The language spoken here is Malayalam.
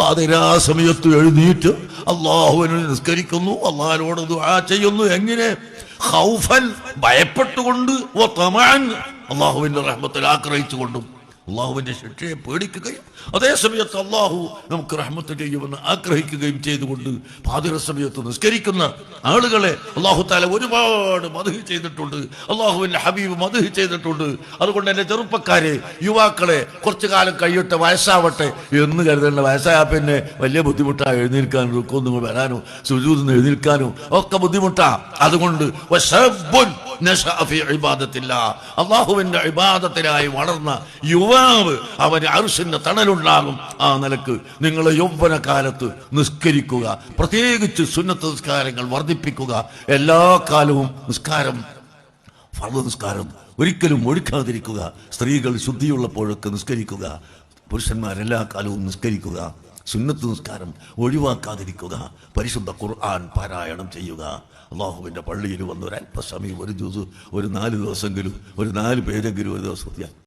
പാതിരാ സമയത്ത് എഴുന്നേറ്റ് അള്ളാഹുവിനെ നിസ്കരിക്കുന്നു, അള്ളാഹിനോട് ദുആ ചെയ്യുന്നു. എങ്ങനെ? ഖൗഫൻ, ഭയപ്പെട്ടുകൊണ്ട്, വ തമഅൻ, അള്ളാഹുവിന്റെ റഹ്മത്തിൽ ആഗ്രഹിച്ചുകൊണ്ടും അള്ളാഹുവിന്റെ ശിക്ഷയെ പേടിക്കുകയും അതേ സമയത്ത് അള്ളാഹു നമുക്ക് റഹ്മത്ത് ചെയ്യുമെന്ന് ആഗ്രഹിക്കുകയും ചെയ്തുകൊണ്ട് പാതിര സമയത്ത് നിസ്കരിക്കുന്ന ആളുകളെ അള്ളാഹു തആല ഒരുപാട് മദ്ഹ് ചെയ്തിട്ടുണ്ട്. അള്ളാഹുവിന്റെ ഹബീബ് മദ്ഹ് ചെയ്തിട്ടുണ്ട്. അതുകൊണ്ട് എൻ്റെ ചെറുപ്പക്കാരെ, യുവാക്കളെ, കുറച്ചു കാലം കഴിയട്ടെ, വയസ്സാവട്ടെ എന്ന് കരുതേണ്ട. വയസ്സായ പിന്നെ വലിയ ബുദ്ധിമുട്ടാണ്. എഴുന്നേൽക്കാനും റുക്കൂന്ന് വരാനോ സുജൂദിന് എഴുന്നേൽക്കാനോ ഒക്കെ ബുദ്ധിമുട്ടാ. അതുകൊണ്ട് അള്ളാഹുവിന്റെ ഇബാദത്തിനായി വളർന്ന യുവാവ്, അവന് അർശിന്റെ തണലുണ്ടാകും. ആ നിലക്ക് നിങ്ങൾ യൗവന കാലത്ത് നിസ്കരിക്കുക, പ്രത്യേകിച്ച് സുന്നത്ത് നിസ്കാരങ്ങൾ വർദ്ധിപ്പിക്കുക. എല്ലാ കാലവും നിസ്കാരം, ഫർദ് നിസ്കാരം ഒരിക്കലും ഒഴിക്കാതിരിക്കുക. സ്ത്രീകൾ ശുദ്ധിയുള്ളപ്പോഴൊക്കെ നിസ്കരിക്കുക, പുരുഷന്മാരെല്ലാ കാലവും നിസ്കരിക്കുക. സുന്നത്ത് നിസ്കാരം ഒഴിവാക്കാതിരിക്കുക. പരിശുദ്ധ ഖുർആൻ പാരായണം ചെയ്യുക. അള്ളാഹുവിൻ്റെ പള്ളിയിൽ വന്ന് ഒരല്പസമയം, ഒരു ജുസ്, ഒരു 4 ദിവസമെങ്കിലും, ഒരു 4 പേരെങ്കിലും ഒരു ദിവസം